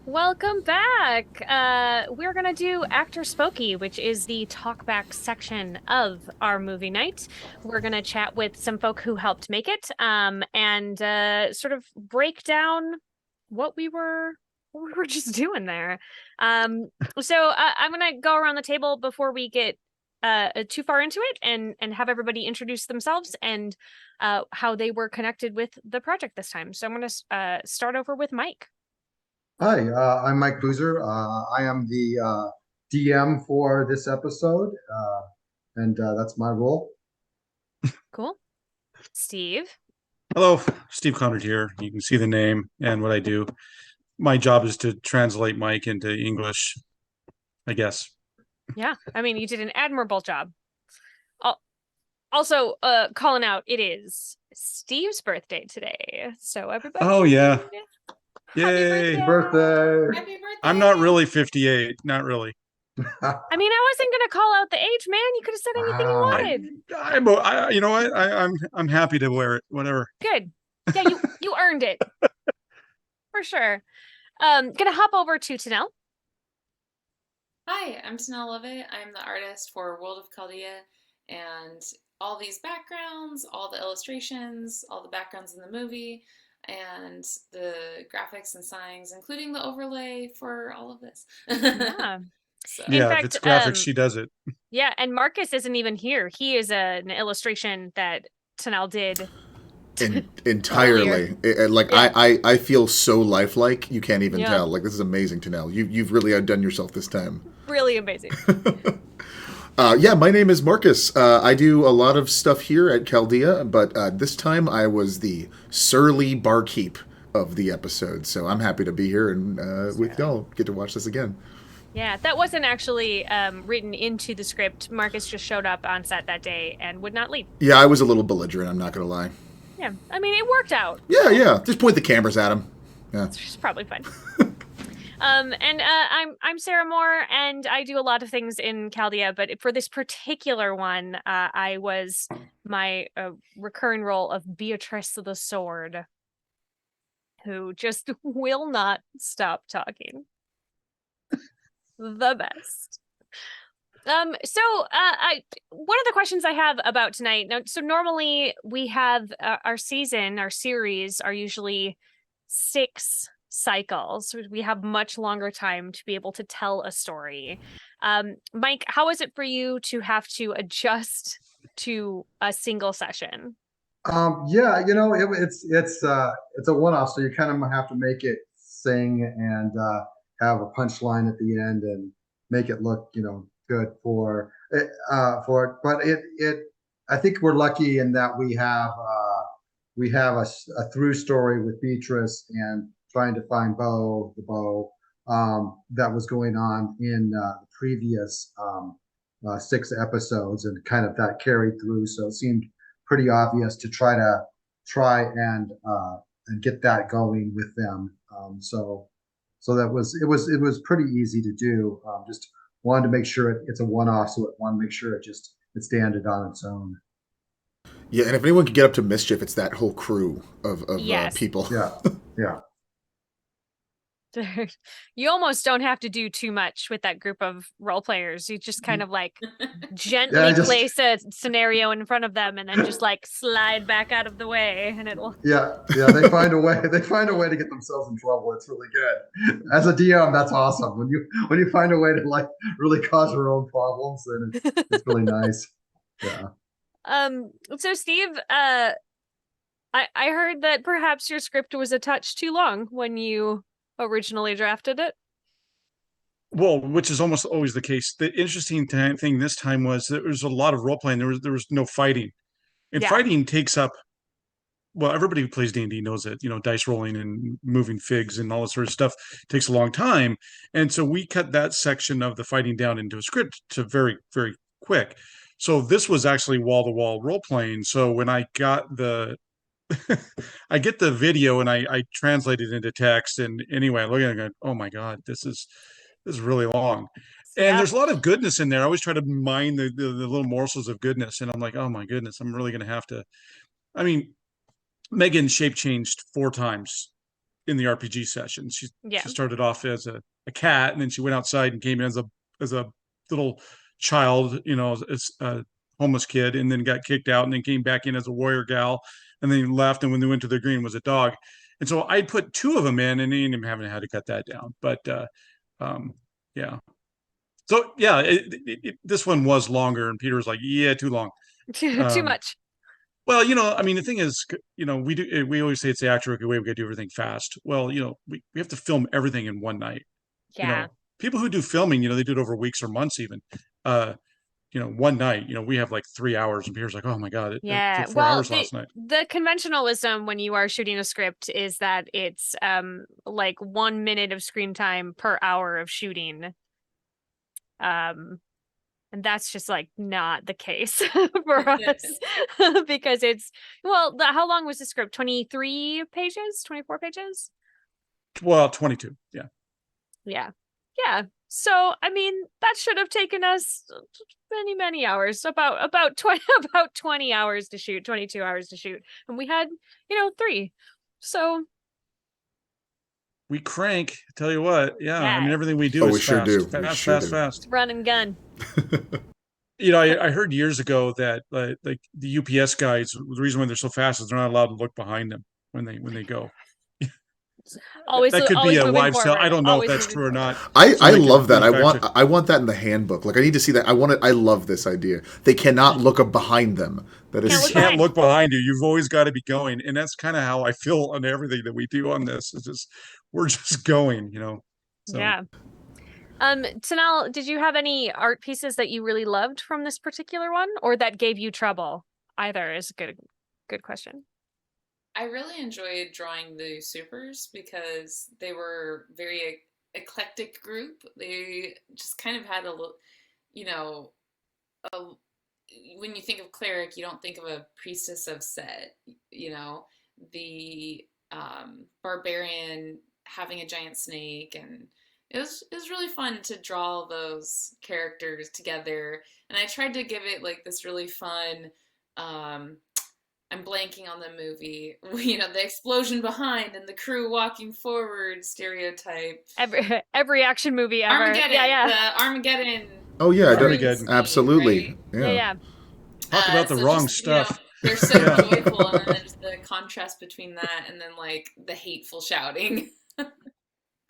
Welcome back. We're gonna do Actorspokee, which is the talkback section of our movie night. We're gonna chat with some folk who helped make it, and sort of break down what we were just doing there. Um, I'm gonna go around the table before we get too far into it, and have everybody introduce themselves and how they were connected with the project this time. So I'm gonna start over with Mike. Hi, I'm Mike Boozer. I am the DM for this episode, and that's my role. Cool. Steve. Hello, Steve Conrad here. You can see the name and what I do. My job is to translate Mike into English, I guess. Yeah, I mean, you did an admirable job. Also, calling out, it is Steve's birthday today. So everybody, Oh yeah. happy Yay. birthday. Birthday! Happy I'm not birthday! really 58, not really. I mean, I wasn't gonna call out the age, man. You could have said anything you I, Wow. wanted. you know what? I'm happy to wear it, whatever. Good. Yeah, you earned it for sure. Gonna hop over to Tanel. Hi, I'm Tanel Lovett. I'm the artist for World of Chaldea, and all these backgrounds, all the illustrations, all the backgrounds in the movie, and the graphics and signs, including the overlay for all of this. Yeah. So, In Yeah, if fact, it's graphics, she does it. yeah, and Marcus isn't even here. He is an illustration that Tanel did earlier. Entirely. Like Yeah. I feel so lifelike. You can't even Yeah. tell. Like this is amazing to know. You've really outdone yourself this time. Really amazing. Yeah, my name is Marcus. I do a lot of stuff here at Chaldea, but this time I was the surly barkeep of the episode. So I'm happy to be here and with y'all get to watch this again. Yeah, that wasn't actually written into the script. Marcus just showed up on set that day and would not leave. Yeah, I was a little belligerent. I'm not gonna lie. Yeah, I mean, it worked out. Yeah. Just point the cameras at him. Yeah. It's probably fun. And I'm Sarah Moore, and I do a lot of things in Chaldea, but for this particular one, I was my recurring role of Beatrice the Sword, who just will not stop talking. The best. One of the questions I have about tonight. Now, so normally we have our series are usually 6 cycles. We have much longer time to be able to tell a story. Mike, how is it for you to have to adjust to a single session? Yeah, it's a one-off, so you kind of have to make it sing and have a punchline at the end and make it look, good for it. But it I think we're lucky in that we have a through story with Beatrice and trying to find the bow that was going on in the previous 6 episodes, and kind of that carried through. So it seemed pretty obvious to try and get that going with them. So it was pretty easy to do. Just wanted to make sure it's a one-off, so it wanted to make sure it standed on its own. Yeah, and if anyone could get up to mischief, it's that whole crew of Yes. people. Yeah, yeah. You almost don't have to do too much with that group of role players. You just kind of like gently Yeah, place a scenario in front of them and then just like slide back out of the way and it'll Yeah, yeah, they find a way. They find a way to get themselves in trouble. It's really good. As a DM, that's awesome. When you find a way to like really cause your own problems, then it's really nice. Yeah. So Steve, I heard that perhaps your script was a touch too long when you originally drafted it. Well, which is almost always the case. The interesting thing this time was that there was a lot of role playing. There was no fighting, and Yeah. fighting takes up. Well, everybody who plays D&D knows that, dice rolling and moving figs and all that sort of stuff takes a long time. And so we cut that section of the fighting down into a script to very, very quick. So this was actually wall-to-wall role playing. So when I got I get the video and I translate it into text. And anyway, I look at it and go, oh my God, this is really long. And Yeah. there's a lot of goodness in there. I always try to mine the little morsels of goodness. And I'm like, oh my goodness, I'm really going to have to. I mean, Megan shape changed 4 times in the RPG session. Yeah. She started off as a cat, and then she went outside and came in as a little child, as a homeless kid, and then got kicked out, and then came back in as a warrior gal, and then left. And when they went to the green, was a dog. And so I put two of them in, and then haven't had to cut that down. But yeah. So yeah, this one was longer, and Peter was like, "Yeah, too long, Too much." Well, I mean, the thing is, we always say it's the Actoroke way. We got to do everything fast. Well, we have to film everything in one night. Yeah. People who do filming, they do it over weeks or months even. One night, we have like 3 hours, and Peter's like, "Oh my God, it Yeah. took 4 hours last night." The conventional wisdom when you are shooting a script is that it's like 1 minute of screen time per hour of shooting. And that's just like not the case for us because how long was the script? 23 pages, 24 pages? Well, 22. Yeah. Yeah. Yeah. So, I mean, that should have taken us many, many hours, about 20 hours to shoot, 22 hours to shoot. And we had, 3. So we crank, tell you what. Yeah. I mean, everything we do is we sure fast. do. Fast. Run and gun. I heard years ago that like the UPS guys, the reason why they're so fast is they're not allowed to look behind them when they go. Always that could be a wives' tale. I don't know if that's true or not. I love that. I want that in the handbook. Like I need to see that. I love this idea. They cannot look up behind them. That is You can't look behind you. You've always got to be going, and that's kind of how I feel on everything that we do on this. It's just we're just going, So. Yeah. Tanel, did you have any art pieces that you really loved from this particular one, or that gave you trouble? Either is a good question. I really enjoyed drawing the supers because they were very eclectic group. They just kind of had when you think of cleric, you don't think of a priestess of Set. The barbarian having a giant snake, and it was really fun to draw those characters together. And I tried to give it like this really fun. I'm blanking on the movie. The explosion behind and the crew walking forward stereotype. Every action movie ever. Armageddon. Yeah. The Armageddon. Oh yeah, Armageddon. Absolutely. Right? Yeah. Talk about the wrong stuff. They're so joyful, and then there's the contrast between that and then like the hateful shouting.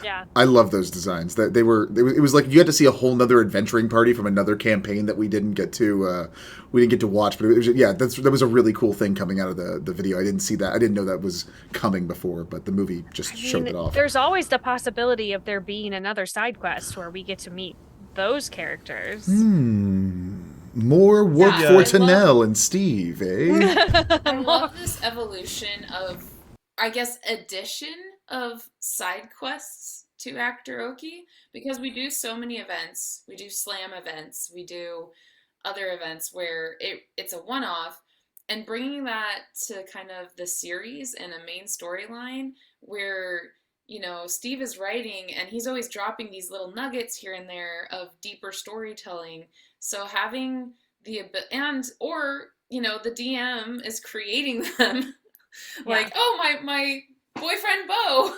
Yeah. I love those designs. That it was like you had to see a whole nother adventuring party from another campaign that we didn't get to watch. But it was, that was a really cool thing coming out of the video. I didn't see that. I didn't know that was coming before, but the movie just showed it off. There's always the possibility of there being another side quest where we get to meet those characters. More work for Tanel and Steve, eh? I love this evolution of, I guess, addition of side quests to Actoroke, because we do so many events. We do slam events. We do other events where it's a one-off, and bringing that to kind of the series and a main storyline where, Steve is writing and he's always dropping these little nuggets here and there of deeper storytelling. So having the DM is creating them. Like, oh, my boyfriend Bo.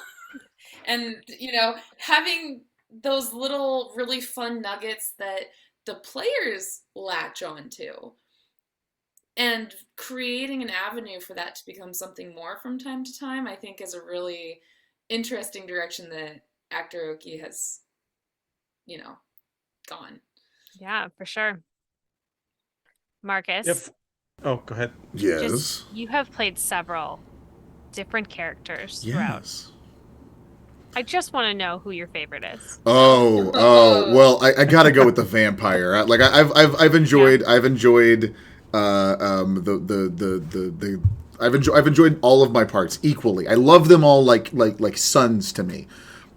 And, having those little really fun nuggets that the players latch onto, and creating an avenue for that to become something more from time to time, I think is a really interesting direction that Actoroke has, gone. Yeah, for sure. Marcus. Oh, go ahead. Yes. You have played several different characters throughout. Yes. I just want to know who your favorite is. Well, I gotta go with the vampire. I've enjoyed I've enjoyed all of my parts equally. I love them all like sons to me.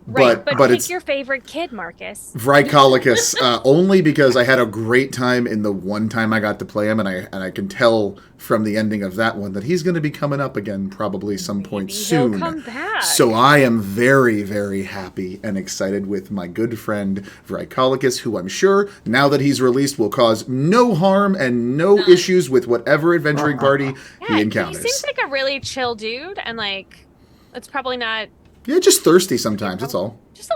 Right, but it's your favorite kid, Marcus. Vrykolokus, only because I had a great time in the one time I got to play him, and I can tell from the ending of that one that he's going to be coming up again probably some point soon. He'll come back. So I am very, very happy and excited with my good friend Vrykolokus, who I'm sure, now that he's released, will cause no harm and no issues with whatever adventuring party he encounters. He seems like a really chill dude, and it's probably not Yeah, just thirsty sometimes. That's all. Just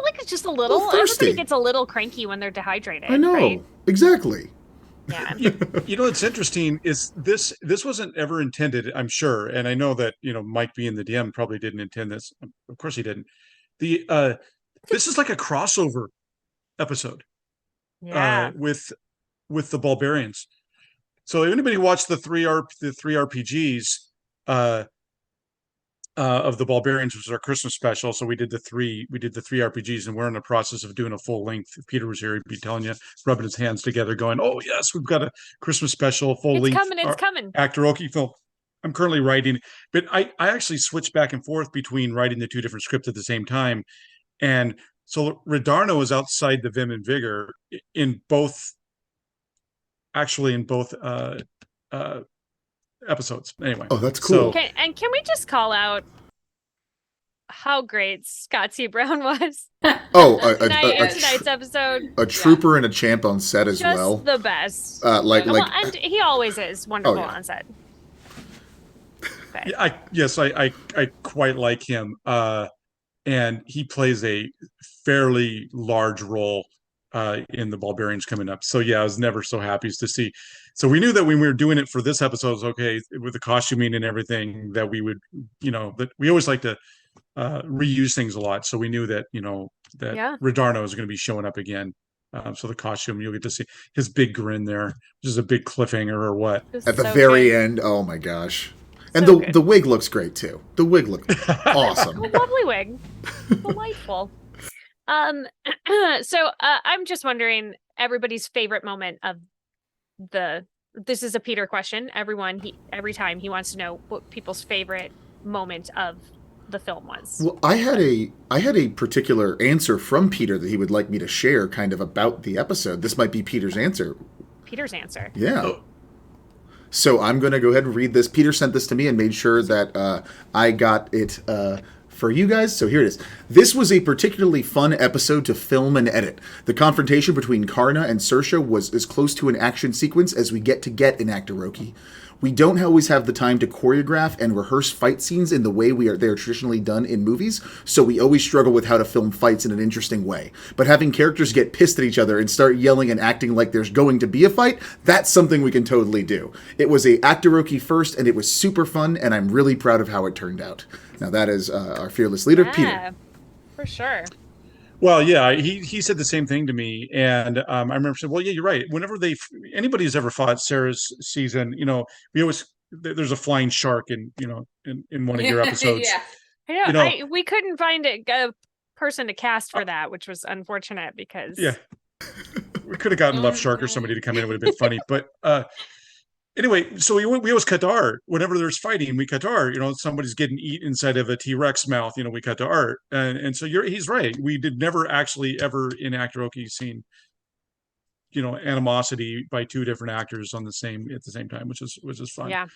a little. thirsty. Everybody gets a little cranky when they're dehydrated. I know. Right? Exactly. Yeah. You know what's interesting is this wasn't ever intended, I'm sure, and I know that Mike being the DM probably didn't intend this. Of course he didn't. The This is like a crossover episode Yeah. with the Bulbarians. So if anybody watched the three RPGs uh of the Bulbarians, which was our Christmas special. So we did the three RPGs, and we're in the process of doing a full length. If Peter was here, he'd be telling you, rubbing his hands together, going, "Oh yes, we've got a Christmas special, full length It's coming. Actoroke film." I'm currently writing, but I actually switch back and forth between writing the two different scripts at the same time, and so Redarno is outside the Vim and Vigor in both, actually in both uh episodes. Anyway, Oh, that's cool. Can we just call out how great Scott C. Brown was? Oh, tonight's episode. A trooper and a champ on set as Just well. the best. And he always is wonderful on set. Okay. I quite like him. And he plays a fairly large role in the Bulbarians coming up. So yeah, I was never so happy to see. So we knew that when we were doing it for this episode, it was okay with the costuming and everything, that we would, that we always like to reuse things a lot. So we knew that, that Redarno is going to be showing up again. So the costume, you'll get to see his big grin there, which is a big cliffhanger or what. At the very end, oh my gosh. And the wig looks great too. The wig looked awesome. Lovely wig. Delightful. So I'm just wondering everybody's favorite moment of this is a Peter question. Every time he wants to know what people's favorite moment of the film was. Well, I had a particular answer from Peter that he would like me to share kind of about the episode. This might be Peter's answer. Yeah. Oh. So I'm going to go ahead and read this. Peter sent this to me and made sure that I got it for you guys. So here it is. This was a particularly fun episode to film and edit. The confrontation between Karna and Saoirse was as close to an action sequence as we get in Actoroke. We don't always have the time to choreograph and rehearse fight scenes in the way they're traditionally done in movies, so we always struggle with how to film fights in an interesting way. But having characters get pissed at each other and start yelling and acting like there's going to be a fight, that's something we can totally do. It was a Actoroke first, and it was super fun, and I'm really proud of how it turned out. Now that is our fearless leader, Peter. For sure. Well, yeah, he said the same thing to me, and I remember saying, "Well, yeah, you're right. Whenever anybody who's ever fought Sarah's season, we always there's a flying shark in one of your episodes. Yeah, we couldn't find a person to cast for that, which was unfortunate because we could have gotten Left Shark or somebody to come in. It would have been funny, but anyway, so we always cut to art. Whenever there's fighting, we cut to art. Somebody's getting eaten inside of a T-Rex mouth, we cut to art. And so he's right. We did never actually ever in Actoroke seen, animosity by two different actors at the same time, which is fun. Yeah.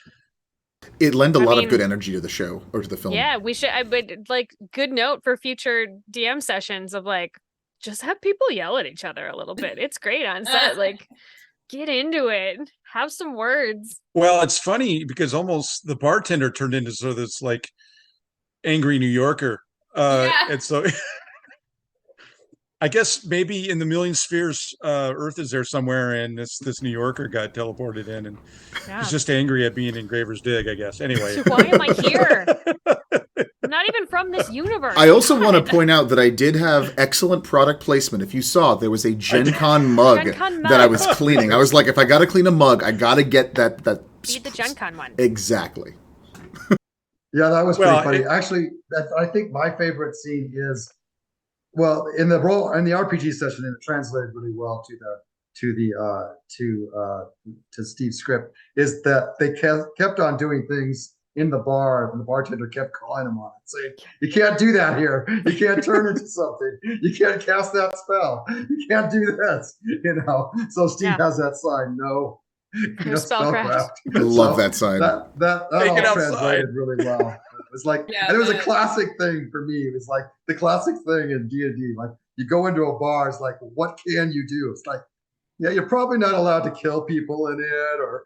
It lent a lot of good energy to the show or to the film. Yeah, we should. But good note for future DM sessions of just have people yell at each other a little bit. It's great on set. Get into it. Have some words. Well, it's funny because almost the bartender turned into sort of this angry New Yorker. And so I guess maybe in the Million Spheres, Earth is there somewhere, and this New Yorker got teleported in, and he's just angry at being in Graver's Dig, I guess. Anyway. So why am I here? I'm not even from this universe. I also want to point out that I did have excellent product placement. If you saw, there was a Gen Con mug that I was cleaning. I was like, if I got to clean a mug, I got to get that. Be the Gen Con one. Exactly. Yeah, that was pretty funny. Actually, I think my favorite scene is, in the RPG session, and it translated really well to Steve's script, is that they kept on doing things in the bar, and the bartender kept calling him on it, saying, "You can't do that here. You can't turn into something. You can't cast that spell. You can't do this." So Steve has that sign. No spellcraft. I love that sign. That all translated really well. It was and it was a classic thing for me. It was the classic thing in D&D. You go into a bar, it's what can you do? It's you're probably not allowed to kill people in it, or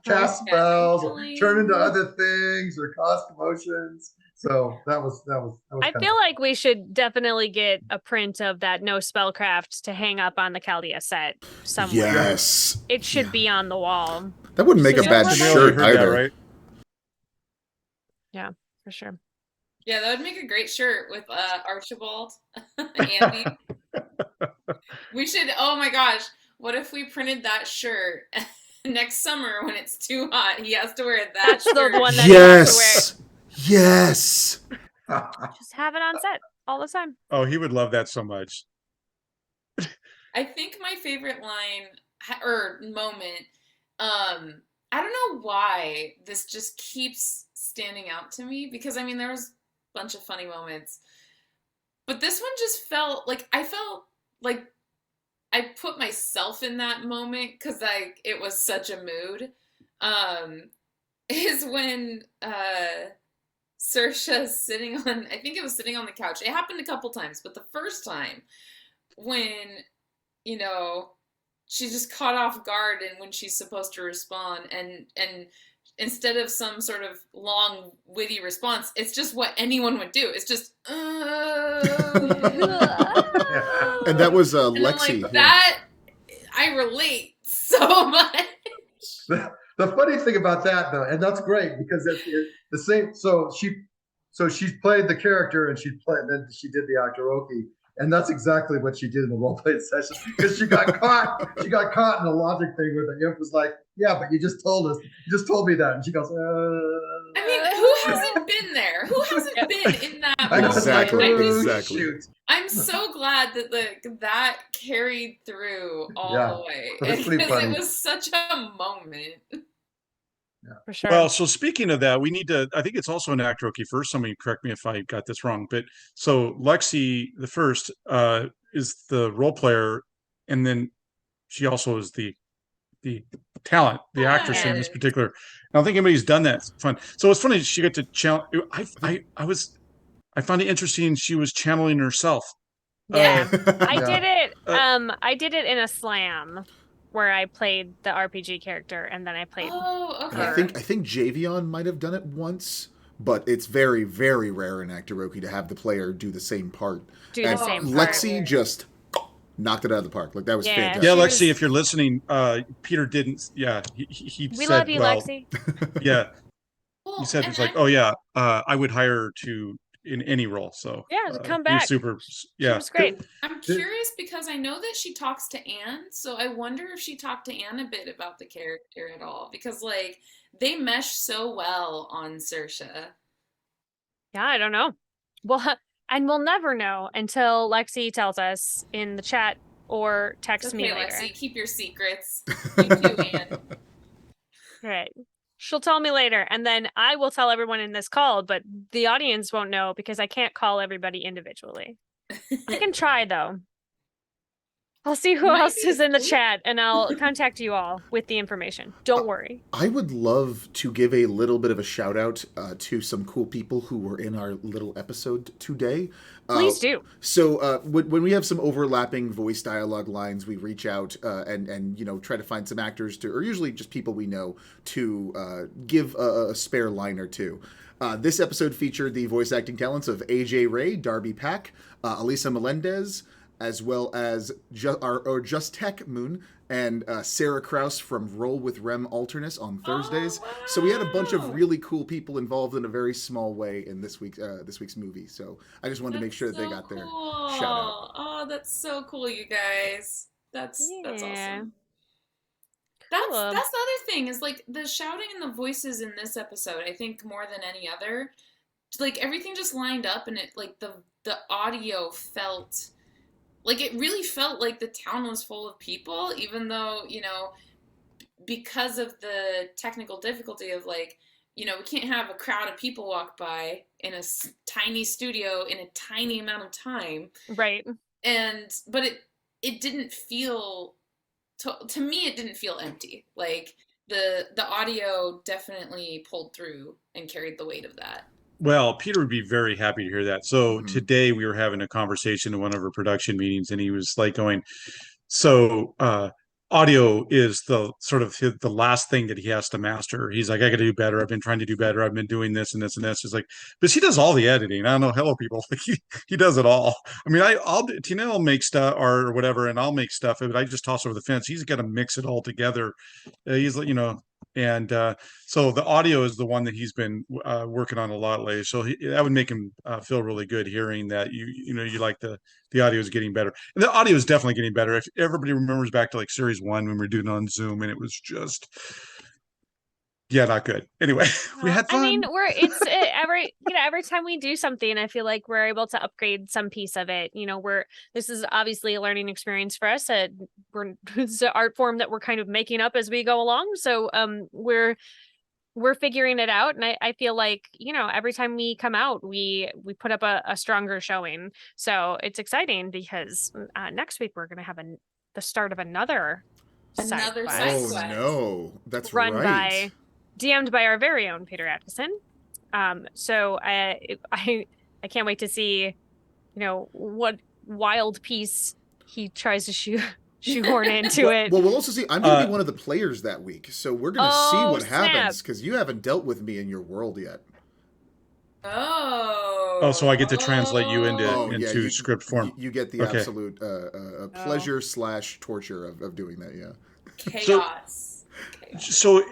cast spells, or turn into other things, or cause commotions. So that was I kind feel of like we should definitely get a print of that no spellcraft to hang up on the Chaldea set somewhere. Yes. It should Yeah. be on the wall. That wouldn't make a Yeah, bad well, Camille, you shirt heard that, either. right? Yeah, for sure. Yeah, that would make a great shirt with Archibald, Andy. We should. Oh my gosh, what if we printed that shirt next summer when it's too hot? He has to wear that. That's the shirt. one that he has to wear. Yes. Yes. Just have it on set all the time. Oh, he would love that so much. I think my favorite line or moment, I don't know why this just keeps standing out to me because I mean there was a bunch of funny moments, but this one just felt like I felt like I put myself in that moment because it was such a mood. Is when Saoirse's sitting on, I think it was sitting on the couch. It happened a couple times, but the first time when she's just caught off guard and when she's supposed to respond and instead of some sort of long witty response, it's just what anyone would do. It's just And that was and I'm Lexi. like, that I relate so much. the funny thing about that though, and that's great because it's the same. So she's played the character and then she did the Actoroke, and that's exactly what she did in the role playing session because she got caught. She got caught in the logic thing where the imp was like, "Yeah, but you just told me that," and she goes, I mean, who hasn't been there? Who hasn't been in that I moment? was like, Exactly, "Oh, exactly. shoot." I'm so glad that that carried through all Yeah, the way that's pretty because funny. it was such a moment. For sure. Well, so speaking of that, we need to, I think it's also an Actoroke first. Somebody correct me if I got this wrong. But so Lexi, the first, is the role player, and then she also is the talent, the actress in this Yes. particular. I don't think anybody's done that. It's fun. So it's funny she got to channel. I found it interesting. She was channeling herself. Yeah. I Yeah. did it. I did it in a slam where I played the RPG character and then I played. Oh, And I okay. think Javion might have done it once, but it's very, very rare in Actoroke to have the player do the same part. Do the And same part. Lexi just knocked it out of the park. Like that was Yeah, fantastic. Yeah, She Lexi, was- if you're listening, Peter didn't. Yeah, he We said, love you, well, Lexi. yeah, Cool. he said And it's like, oh yeah, I would hire her to in any role. So Yeah, to come he was back. super. She Yeah, was great. I'm curious because I know that she talks to Anne, so I wonder if she talked to Anne a bit about the character at all because like they mesh so well on Saoirse. Yeah, I don't know. Well, and we'll never know until Lexi tells us in the chat or text me Okay, later. Lexi, keep your secrets. You too, Anne. Right. She'll tell me later, and then I will tell everyone in this call, but the audience won't know because I can't call everybody individually. I can try though. I'll see who Might else be is in the cool. chat and I'll contact you all with the information. Don't worry. I would love to give a little bit of a shout out to some cool people who were in our little episode today. Please do. So when we have some overlapping voice dialogue lines, we reach out and try to find some actors or usually just people we know to give a spare line or two. This episode featured the voice acting talents of AJ Ray, Darby Pack, Alisa Melendez, as well as Just Tech Moon and Sarah Kraus from Roll with Rem Alternus on Thursdays. Oh, So we had a bunch wow. of really cool people involved in a very small way in this week's movie. So I just wanted to make sure that they got their shout out. Oh, that's so cool, you guys. That's Yeah. awesome. Cool. That's the other thing is like the shouting and the voices in this episode. I think more than any other, like everything just lined up and it like the audio felt like it really felt like the town was full of people, even though because of the technical difficulty of like we can't have a crowd of people walk by in a tiny studio in a tiny amount of time, Right. but it didn't feel to me it didn't feel empty. Like the audio definitely pulled through and carried the weight of that. well, Peter would be very happy to hear that. So Mhm. today we were having a conversation in one of our production meetings, and he was like going, "So, audio is the sort of the last thing that he has to master. He's like, I got to do better. I've been trying to do better. I've been doing this and this and this. It's like, but he does all the editing. I don't know. Hello, people. Like he does it all. I mean, Tina will make stuff or whatever, and I'll make stuff, but I just toss over the fence. He's got to mix it all together. He's like, and so the audio is the one that he's been working on a lot lately. So that would make him feel really good hearing that you like the audio is getting better. And the audio is definitely getting better. If everybody remembers back to like series 1 when we were doing it on Zoom and it was just not good. Anyway, we had fun. I mean, every time we do something, I feel like we're able to upgrade some piece of it. This is obviously a learning experience for us. It's an art form that we're kind of making up as we go along. So we're figuring it out, and I feel like every time we come out, we put up a stronger showing. So it's exciting because next week we're gonna have the start of another side quest. Oh no, that's run right. DM'd by our very own Peter Atkinson. So I can't wait to see, what wild piece he tries to shoehorn into it. Well, we'll also see. I'm going to be one of the players that week, so we're going to see what happens because you haven't dealt with me in your world yet. Oh, so I get to translate you into script form. You get the absolute pleasure / torture of doing that. Yeah. Chaos. So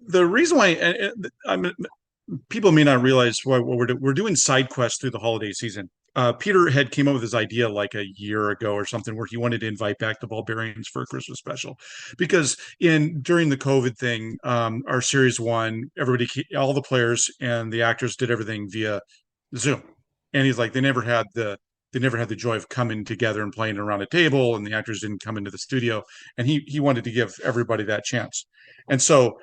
the reason why people may not realize why we're doing side quests through the holiday season. Peter had came up with this idea like a year ago or something where he wanted to invite back the Bulbarians for a Christmas special because during the COVID thing, our series 1, all the players and the actors did everything via Zoom, and he's like they never had the joy of coming together and playing around a table, and the actors didn't come into the studio, and he wanted to give everybody that chance, and so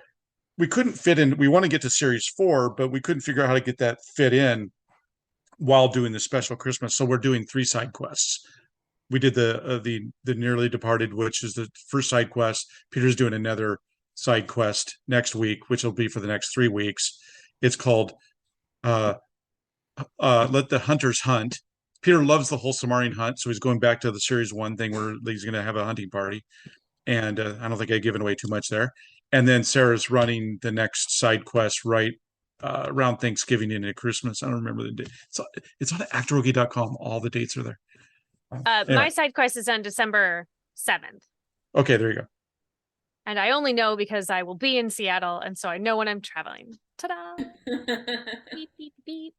we couldn't fit in. We want to get to series 4, but we couldn't figure out how to get that fit in while doing the special Christmas. So we're doing 3 side quests. We did the Nearly Departed, which is the first side quest. Peter's doing another side quest next week, which will be for the next 3 weeks. It's called Let the Hunters Hunt. Peter loves the whole Samarian hunt, so he's going back to the series 1 thing where he's going to have a hunting party. And I don't think I've given away too much there. And then Sarah's running the next side quest right around Thanksgiving into Christmas. I don't remember the date. It's on Actoroke.com. All the dates are there. Anyway. My side quest is on December 7th. Okay, there you go. And I only know because I will be in Seattle, and so I know when I'm traveling. Ta-da! Beep, beep, beep.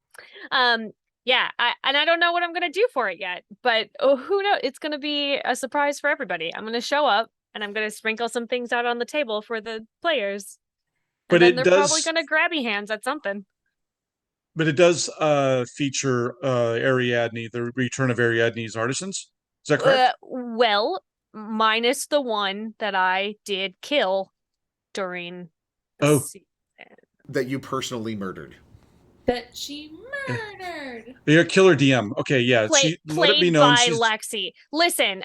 Yeah, I don't know what I'm going to do for it yet, but who knows? It's going to be a surprise for everybody. I'm going to show up, and I'm going to sprinkle some things out on the table for the players. And then they're probably going to grabby hands at something. But it does feature Ariadne, the return of Ariadne's artisans. Is that correct? Well, minus the one that I did kill during the season. That you personally murdered. That she murdered. You're a killer DM. Okay, yeah. Played let it be known by Lexi. Listen,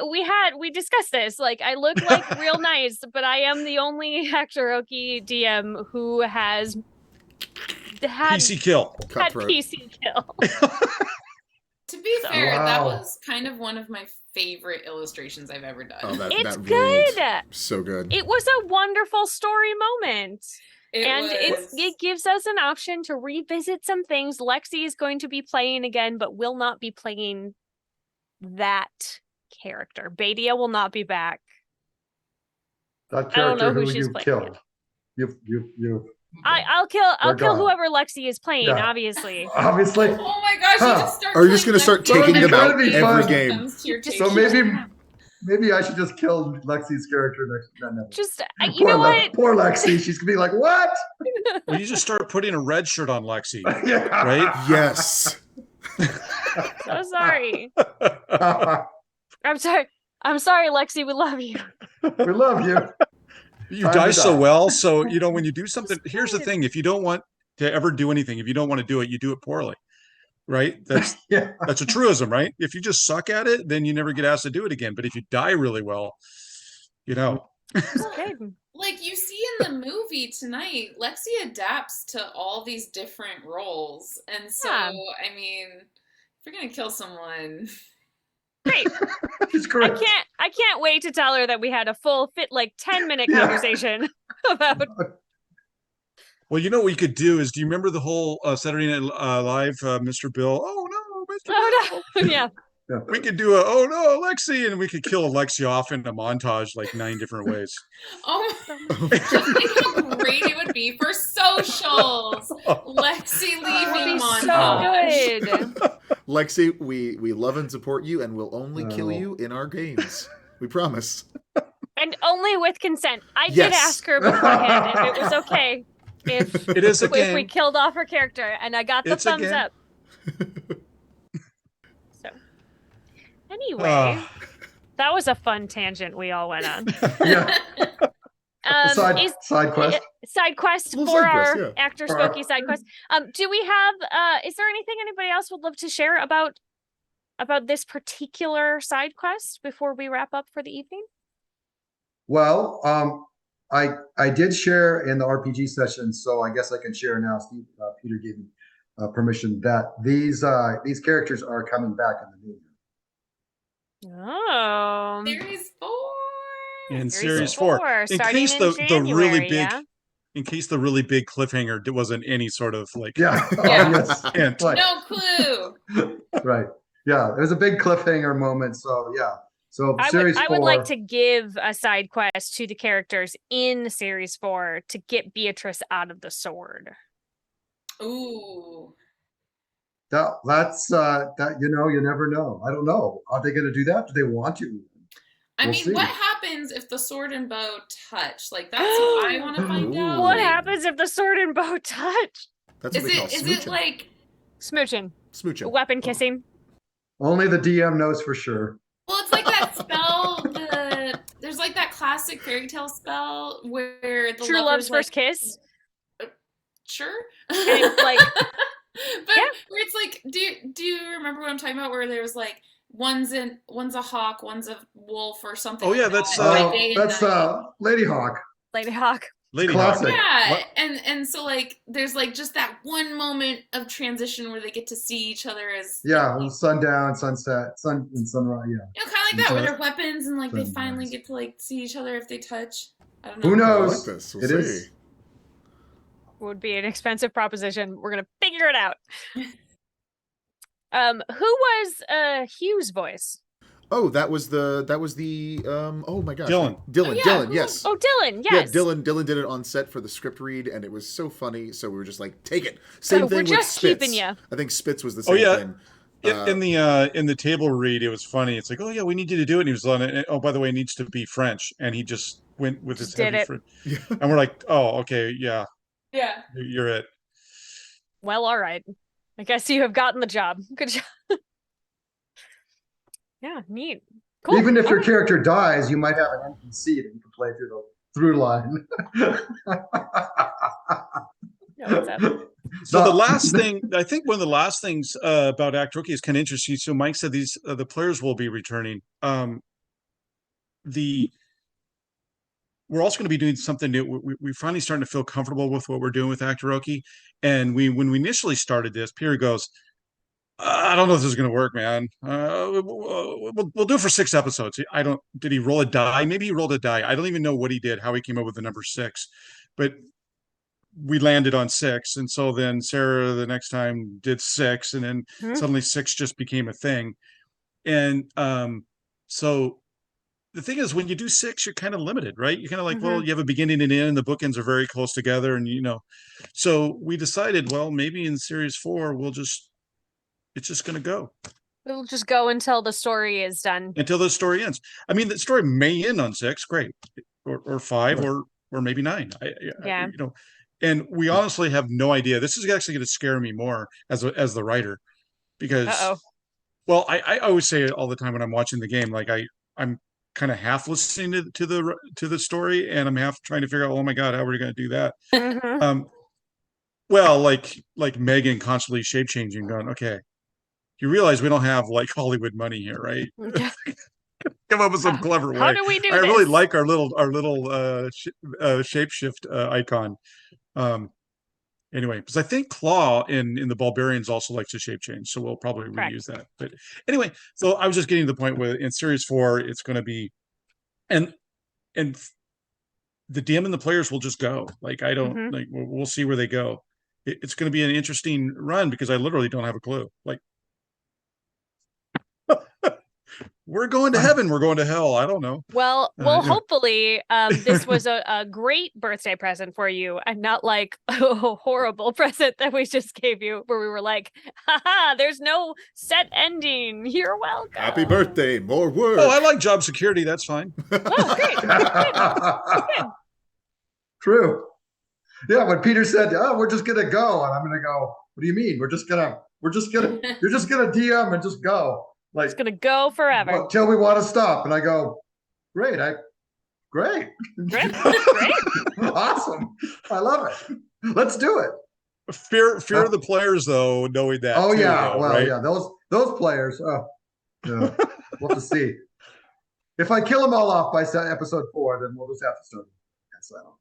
we discussed this. Like, I look like real nice, but I am the only Actoroke DM who has had PC kill. Had PC kill. To be fair, that was kind of one of my favorite illustrations I've ever done. Oh, it's good. So good. It was a wonderful story moment. It gives us an option to revisit some things. Lexi is going to be playing again, but will not be playing that character. Badia will not be back. That character who you killed. I'll kill whoever Lexi is playing, obviously. Obviously. Oh my gosh, you just start. Are you just gonna start taking them out every game? So maybe I should just kill Lexi's character next. Just you know what? Poor Lexi. She's gonna be like, what? Well, you just start putting a red shirt on Lexi, yeah. right? Yes. So sorry. I'm sorry, Lexi. We love you. We love you. You die so well, so when you do something. Here's the thing: if you don't want to ever do anything, if you don't want to do it, you do it poorly, right? That's that's a truism, right? If you just suck at it, then you never get asked to do it again. But if you die really well, Like you see in the movie tonight, Lexi adapts to all these different roles, and so I mean, if you're gonna kill someone. Great. She's correct. I can't wait to tell her that we had a full 10-minute conversation about. Well, you know what we could do is, do you remember the whole Saturday Night Live, Mr. Bill? Oh no, Mr. Oh Bill. no, yeah. We could do oh no, Alexi, and we could kill Alexi off in a montage like 9 different ways. Oh, just think how great it would be for socials. Lexi leaving montage. So good. Lexi, we love and support you, and we'll only kill you in our games. We promise. And only with consent. I Yes. did ask her beforehand if it was okay if It is a if game. we killed off her character, and I got the It's a thumbs game. up. So, anyway, that was a fun tangent we all went on. Yeah. Side quest. Side quest Little for side quest, our Actorspokee side quest. Do we have? Is there anything anybody else would love to share about this particular side quest before we wrap up for the evening? Well, I did share in the RPG session, so I guess I can share now. Steve, Peter gave me permission that these characters are coming back in the new year. Oh, Series 4. In series 4. In starting case in the really January, big, yeah? in case the really big cliffhanger wasn't any sort of like Yeah. Yeah. Yes. hint. Right. No clue. Right. Yeah. There's a big cliffhanger moment. So yeah. So I series would 4. like to give a side quest to the characters in series 4 to get Beatrice out of the sword. Ooh. That's that you never know. I don't know. Are they going to do that? Do they want to? I We'll mean, see. what happens if the sword and bow touch? Like, that's what I want to find Ooh. out. What Like, happens if the sword and bow touch? That's what Is we call it smooching. like, Smooching, Smooching. weapon kissing. Only the DM knows for sure. well, it's like that spell, there's like that classic fairy tale spell where the True lover's love's first kiss. Sure. And it's like, but yeah. where it's like, do you remember what I'm talking about? Where there's like one's a hawk, one's a wolf, or something. Oh, yeah, like that's, that, by day and That's night. Lady Hawk. Lady Hawk. Lady Hawk. Classic. Yeah, What? and so like there's like just that one moment of transition where they get to see each other as Yeah, sundown, sunset, sun and sunrise. Yeah. you know, kind of like that, where they're weapons and like they finally Sunrise. get to like see each other if they touch. I don't know. Who I knows? like this. We'll It see. is. Would be an expensive proposition. We're gonna figure it out. Who was Hugh's voice? Oh, that was the oh my gosh. Dylan. Oh, yeah, Dylan, who- yes. Oh, Dylan. Yes. Yeah, Dylan did it on set for the script read, and it was so funny. So we were just like, take it. Same We're thing with just Spitz. keeping ya. I think Spitz was the Oh, same yeah. thing. In the table read, it was funny. It's like, oh yeah, we need you to do it. And he was on it. And, oh, by the way, it needs to be French, and he just went with his Just did heavy it. French. Yeah. And we're like, oh, okay, yeah, Yeah. you're it. Well, all right. I guess you have gotten the job. Good job. Yeah, neat. Cool. Even if All your right. character dies, you might have an NPC that you can play through the through line. Yeah, what's up? So the last thing, I think one of the last things about Actoroke is kind of interesting. So Mike said these the players will be returning. We're also going to be doing something new. We're finally starting to feel comfortable with what we're doing with Actoroke. And when we initially started this, Peter goes, I don't know if this is going to work, man. We'll do it for 6 episodes. Did he roll a die? Maybe he rolled a die. I don't even know what he did, how he came up with the number 6, but we landed on 6. And so then Sarah the next time did 6, and then suddenly 6 just became a thing. And so the thing is, when you do 6, you're kind of limited, right? You're kind of like, well, you have a beginning and end, and the bookends are very close together. And, so we decided, well, maybe in series 4, it's just going to go It'll just go until the story is done. until the story ends. I mean, the story may end on 6, great, or 5, Right. or maybe 9. Yeah. And we honestly have no idea. This is actually going to scare me more as the writer, because, Uh-oh. well, I always say it all the time when I'm watching the game. Like I'm kind of half listening to the story, and I'm half trying to figure out, oh my God, how are we going to do that? Mhm. Well, like Megan constantly shape changing, going, okay, you realize we don't have like Hollywood money here, right? Come up with some clever way. How do we do I this? really like our little shapeshift icon. Anyway, because I think Claw in the Bulbarians also likes to shape change, so we'll probably Correct. reuse that. But anyway, so I was just getting to the point where in series 4, it's going to be, and the DM and the players will just go. Like I don't like we'll see where they go. It's going to be an interesting run because I literally don't have a clue. Like we're going to heaven, we're going to hell. I don't know. Well, Anyway. hopefully this was a great birthday present for you and not like a horrible present that we just gave you where we were like, haha, there's no set ending. You're welcome. Happy birthday, more work. Oh, I like job security. That's fine. Oh, great. Good. True. Yeah, when Peter said, "Oh, we're just gonna go," and I'm gonna go, "What do you mean? You're just gonna DM and just go." Like, It's gonna go forever. well, till we want to stop. And I go, great. Great. Great. Awesome. I love it. Let's do it. Fear of the players, though, knowing that. Oh too, yeah. though, Well, right? yeah. Those players. Oh, yeah. We'll have to see. If I kill them all off by episode 4, then we'll just have to start. So,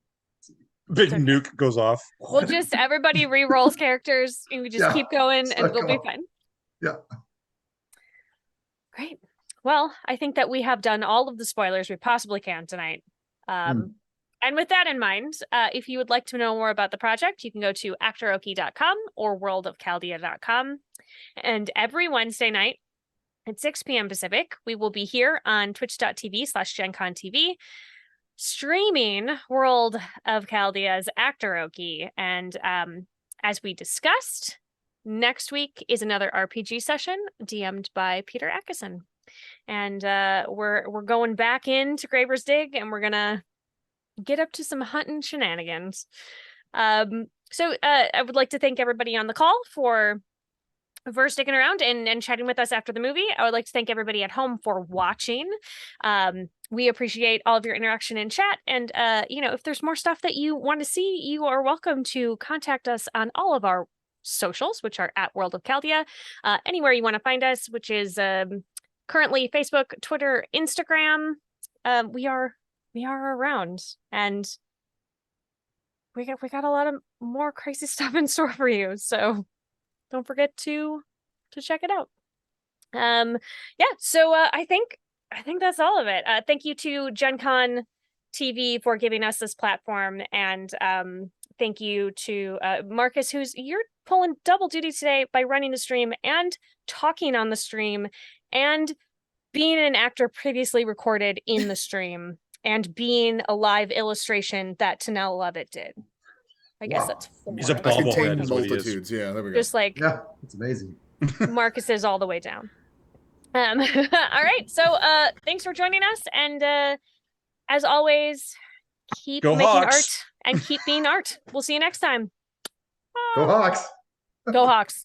Big nuke goes off. We'll just everybody re-rolls characters and we just keep going and we'll be fine. Yeah. Great. Well, I think that we have done all of the spoilers we possibly can tonight. And with that in mind, if you would like to know more about the project, you can go to actoroke.com or worldofchaldea.com. And every Wednesday night at 6 p.m. Pacific, we will be here on twitch.tv/GenConTV streaming World of Chaldea's Actoroke. And as we discussed, next week is another RPG session DM'd by Peter Atkinson. And we're going back into Graver's Dig and we're gonna get up to some hunting shenanigans. So I would like to thank everybody on the call for sticking around and chatting with us after the movie. I would like to thank everybody at home for watching. We appreciate all of your interaction in chat. And, if there's more stuff that you want to see, you are welcome to contact us on all of our socials, which are at World of Chaldea. Anywhere you want to find us, which is currently Facebook, Twitter, Instagram. We are around, and we got a lot of more crazy stuff in store for you. So don't forget to check it out. So I think that's all of it. Thank you to Gen Con TV for giving us this platform, and thank you to Marcus, you're pulling double duty today by running the stream and talking on the stream and being an actor previously recorded in the stream and being a live illustration that Tanel Lovett did. I guess that's 4. He's a I contain bobblehead is what he is. multitudes. Yeah, there we go. Just like Yeah, it's amazing. Marcus is all the way down. All right, so thanks for joining us, and as always, keep Go making Hawks. art and keep being art. We'll see you next time. Go Hawks. Go Hawks.